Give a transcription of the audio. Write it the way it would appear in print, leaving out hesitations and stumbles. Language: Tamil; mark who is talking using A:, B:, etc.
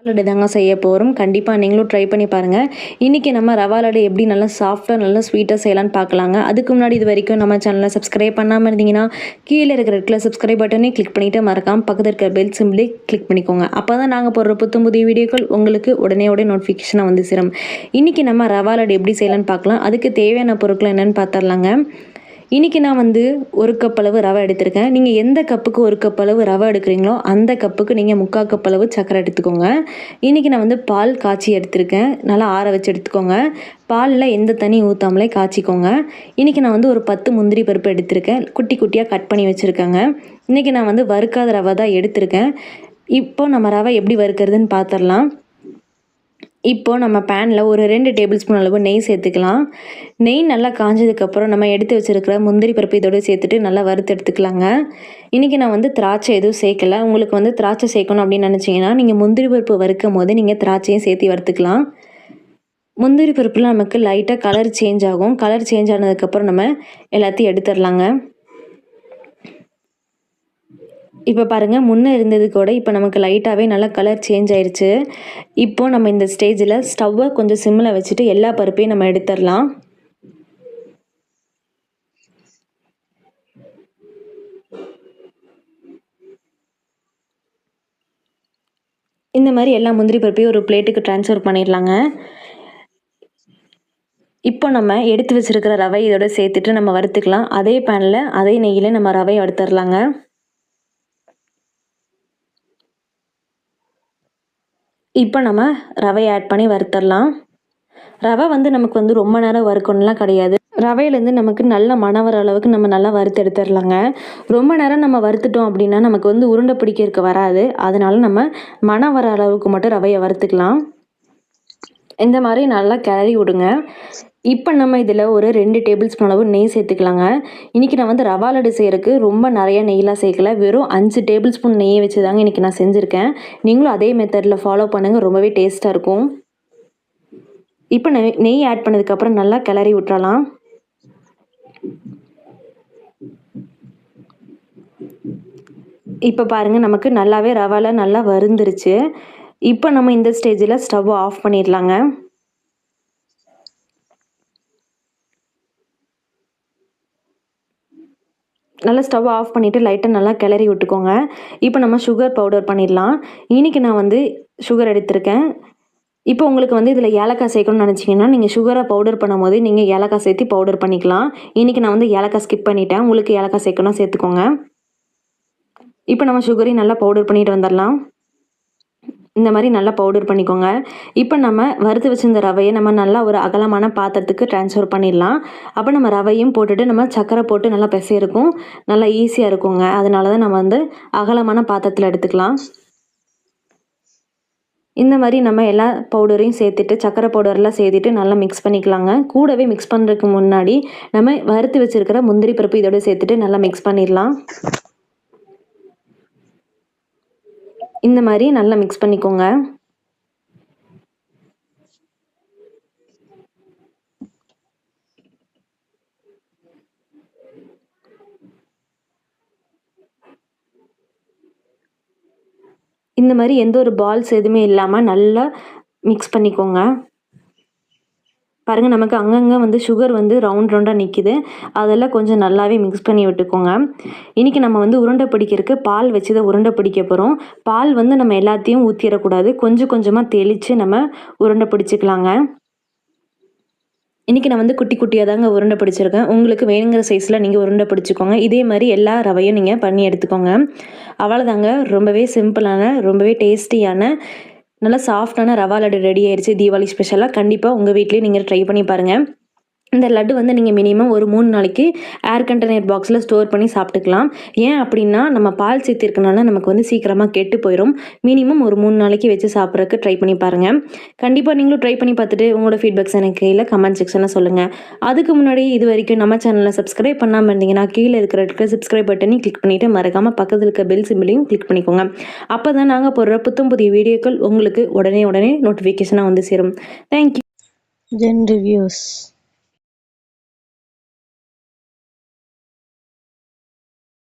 A: லட்டு தாங்க செய்ய போகிறோம். கண்டிப்பாக நீங்களும் ட்ரை பண்ணி பாருங்கள். இன்றைக்கி நம்ம ரவா லட்டு எப்படி நல்லா சாஃப்டாக நல்லா ஸ்வீட்டாக செய்யலான்னு பார்க்கலாங்க. அதுக்கு முன்னாடி இது வரைக்கும் நம்ம சேனலை சப்ஸ்கிரைப் பண்ணாமல் இருந்தீங்கன்னா கீழே இருக்கிற ரெட் கலர் சப்ஸ்கிரைப் பட்டனையும் கிளிக் பண்ணிவிட்டு மறக்காமல் பக்கத்தில் இருக்கிற பெல் சிம்பிளை கிளிக் பண்ணிக்கோங்க. அப்போ தான் நாங்கள் போடுற புதிய வீடியோக்கள் உங்களுக்கு உடனே நோட்டிஃபிகேஷனாக வந்து சேரும். இன்றைக்கி நம்ம ரவா லட்டு எப்படி செய்யலான்னு பார்க்கலாம். அதுக்கு தேவையான பொருட்கள் என்னென்னு பார்த்துடலாங்க. இன்றைக்கி நான் வந்து 1 கப் அளவு ரவை எடுத்திருக்கேன். நீங்கள் எந்த கப்புக்கு 1 கப் அளவு ரவை எடுக்கிறீங்களோ அந்த கப்புக்கு நீங்கள் 3/4 கப் அளவு சர்க்கரை எடுத்துக்கோங்க. இன்றைக்கி நான் வந்து பால் காய்ச்சி எடுத்திருக்கேன். நல்லா ஆற வச்சு எடுத்துக்கோங்க. பாலில் எந்த தண்ணி ஊற்றாமலே காய்ச்சிக்கோங்க. இன்றைக்கி நான் வந்து ஒரு 10 முந்திரி பருப்பு எடுத்திருக்கேன். குட்டி குட்டியாக கட் பண்ணி வச்சுருக்கேங்க. இன்றைக்கி நான் வந்து வறுக்காத ரவை தான் எடுத்திருக்கேன். இப்போ நம்ம ரவை எப்படி வறுக்கிறதுன்னு பார்த்துடலாம். இப்போது நம்ம பேனில் ஒரு 2 டேபிள் ஸ்பூன் அளவு நெய் சேர்த்துக்கலாம். நெய் நல்லா காஞ்சதுக்கப்புறம் நம்ம எடுத்து வச்சுருக்கிற முந்திரி பருப்பு இதோடு சேர்த்துட்டு நல்லா வறுத்து எடுத்துக்கலாங்க. இன்றைக்கி நான் வந்து திராட்சை எதுவும் சேர்க்கலை. உங்களுக்கு வந்து திராட்சை சேர்க்கணும் அப்படின்னு நினச்சிங்கன்னா நீங்கள் முந்திரி பருப்பு வறுக்கும் போது நீங்கள் திராட்சையும் சேர்த்து வறுத்துக்கலாம். முந்திரி பருப்பில் நமக்கு லைட்டாக கலர் சேஞ்ச் ஆகும். கலர் சேஞ்ச் ஆனதுக்கப்புறம் நம்ம எல்லாத்தையும் எடுத்துடலாங்க. இப்போ பாருங்கள், முன்னே இருந்தது கூட இப்போ நமக்கு லைட்டாகவே நல்லா கலர் சேஞ்ச் ஆயிடுச்சு. இப்போ நம்ம இந்த ஸ்டேஜில் ஸ்டவ்வை கொஞ்சம் சிம்மில் வச்சுட்டு எல்லா பருப்பையும் நம்ம எடுத்துடலாம். இந்த மாதிரி எல்லா முந்திரி பருப்பையும் ஒரு பிளேட்டுக்கு ட்ரான்ஸ்ஃபர் பண்ணிடலாங்க. இப்போ நம்ம எடுத்து வச்சுருக்கிற ரவை இதோட சேர்த்துட்டு நம்ம வறுத்துக்கலாம். அதே பேனில் அதே நெய்யில் நம்ம ரவையை வறுத்துடலாங்க. இப்போ நம்ம ரவையை ஆட் பண்ணி வறுத்துடலாம். ரவை வந்து நமக்கு வந்து ரொம்ப நேரம் வறுக்கணும்லாம் கிடையாது. ரவையிலேருந்து நமக்கு நல்ல மணம் வர அளவுக்கு நம்ம நல்லா வறுத்து எடுத்துடலாங்க. ரொம்ப நேரம் நம்ம வறுத்துட்டோம் அப்படின்னா நமக்கு வந்து உருண்டை பிடிக்கிறதுக்கு வராது. அதனால நம்ம மணம் வர அளவுக்கு மட்டும் ரவையை வறுத்துக்கலாம். இந்த மாதிரி நல்லா கிளறி விடுங்க. இப்போ நம்ம இதில் ஒரு 2 டேபிள் ஸ்பூன் அளவு நெய் சேர்த்துக்கலாங்க. இன்றைக்கி நான் வந்து ரவா லட்டு செய்கிறதுக்கு ரொம்ப நிறைய நெய்லாம் சேர்க்கல. வெறும் 5 டேபிள் ஸ்பூன் நெய்யை வச்சு தாங்க இன்றைக்கி நான் செஞ்சுருக்கேன். நீங்களும் அதே மெத்தடில் ஃபாலோ பண்ணுங்கள். ரொம்பவே டேஸ்ட்டாக இருக்கும். இப்போ நெய் ஆட் பண்ணதுக்கப்புறம் நல்லா கிளறி விட்டுறலாம். இப்போ பாருங்கள், நமக்கு நல்லாவே ரவால நல்லா வறுந்துருச்சு. இப்போ நம்ம இந்த ஸ்டேஜில் ஸ்டவ் ஆஃப் பண்ணிடலாங்க. நல்லா ஸ்டவ் ஆஃப் பண்ணிவிட்டு லைட்டாக நல்லா கிளறி விட்டுக்கோங்க. இப்போ நம்ம சுகர் பவுடர் பண்ணிடலாம். இன்றைக்கி நான் வந்து சுகர் எடுத்திருக்கேன். இப்போ உங்களுக்கு வந்து இதில் ஏலக்காய் சேர்க்கணும்னு நினச்சிங்கன்னா நீங்கள் சுகரை பவுடர் பண்ணும்போது நீங்கள் ஏலக்காய் சேர்த்து பவுடர் பண்ணிக்கலாம். இன்றைக்கி நான் வந்து ஏலக்காய் ஸ்கிப் பண்ணிட்டேன். உங்களுக்கு ஏலக்காய் சேர்க்கணும் சேர்த்துக்கோங்க. இப்போ நம்ம சுகரையும் நல்லா பவுடர் பண்ணிட்டு வந்துடலாம். இந்த மாதிரி நல்லா பவுடர் பண்ணிக்கோங்க. இப்போ நம்ம வறுத்து வச்சிருந்த ரவையை நம்ம நல்லா ஒரு அகலமான பாத்திரத்துக்கு ட்ரான்ஸ்ஃபர் பண்ணிடலாம். அப்போ நம்ம ரவையும் போட்டுட்டு நம்ம சர்க்கரை போட்டு நல்லா பிசையிருக்கும். நல்லா ஈஸியாக இருக்குங்க. அதனால தான் நம்ம வந்து அகலமான பாத்திரத்தில் எடுத்துக்கலாம். இந்த மாதிரி நம்ம எல்லா பவுடரையும் சேர்த்துட்டு சர்க்கரை பவுடர்லாம் சேர்த்துட்டு நல்லா மிக்ஸ் பண்ணிக்கலாங்க. கூடவே மிக்ஸ் பண்ணுறதுக்கு முன்னாடி நம்ம வறுத்து வச்சுருக்கிற முந்திரி பருப்பு இதோட சேர்த்துட்டு நல்லா மிக்ஸ் பண்ணிடலாம். இந்த மாதிரி நல்லா மிக்ஸ் பண்ணிக்கோங்க. இந்த மாதிரி எந்த ஒரு பால்ஸ் எதுவுமே இல்லாமல் நல்லா மிக்ஸ் பண்ணிக்கோங்க. பாருங்கள், நமக்கு அங்கங்கே வந்து சுகர் வந்து ரவுண்டாக நிற்கிது. அதெல்லாம் கொஞ்சம் நல்லாவே மிக்ஸ் பண்ணி விட்டுக்கோங்க. இன்றைக்கி நம்ம வந்து உருண்டை பிடிக்கிறதுக்கு பால் வச்சு தான் உருண்டை பிடிக்க போகிறோம். பால் வந்து நம்ம எல்லாத்தையும் ஊற்றிடக்கூடாது. கொஞ்சம் கொஞ்சமாக தெளித்து நம்ம உருண்டை பிடிச்சிக்கலாங்க. இன்றைக்கி நான் வந்து குட்டி குட்டியாக தாங்க உருண்டை பிடிச்சிருக்கேன். உங்களுக்கு வேணுங்கிற சைஸில் நீங்கள் உருண்டை பிடிச்சிக்கோங்க. இதே மாதிரி எல்லா ரவையும் நீங்கள் பண்ணி எடுத்துக்கோங்க. அவ்வளோதாங்க. ரொம்பவே சிம்பிளான, ரொம்பவே டேஸ்டியான, நல்லா சாஃப்டான ரவா லட்டு ரெடி ஆயிடுச்சு. தீபாவளி ஸ்பெஷலாக கண்டிப்பாக உங்கள் வீட்லேயும் நீங்கள் ட்ரை பண்ணி பாருங்கள். இந்த லட்டு வந்து நீங்கள் மினிமம் ஒரு 3 நாளைக்கு ஏர் கண்டெய்னர் பாக்ஸில் ஸ்டோர் பண்ணி சாப்பிட்டுக்கலாம். ஏன் அப்படின்னா நம்ம பால் சேர்த்திருக்கனால நமக்கு வந்து சீக்கிரமாக கெட்டு போயிடும். மினிமம் ஒரு 3 நாளைக்கு வச்சு சாப்பிட்றதுக்கு ட்ரை பண்ணி பாருங்கள். கண்டிப்பாக நீங்களும் ட்ரை பண்ணி பார்த்துட்டு உங்களோட ஃபீட்பேக்ஸ் எனக்கு கீழே கமெண்ட் செக்ஷனில் சொல்லுங்கள். அதுக்கு முன்னாடி இது வரைக்கும் நம்ம சேனலை சப்ஸ்கிரைப் பண்ணாமல் இருந்தீங்கன்னா கீழே இருக்கிற சப்ஸ்கிரைப் பட்டனையும் கிளிக் பண்ணிவிட்டு மறக்காமல் பக்கத்தில் இருக்க பெல் சிம்பிளையும் கிளிக் பண்ணிக்கோங்க. அப்போ தான் நாங்கள் போடுற புதிய வீடியோக்கள் உங்களுக்கு உடனே நோட்டிஃபிகேஷனாக வந்து சேரும். தேங்க்யூ.
B: Gen Reviews.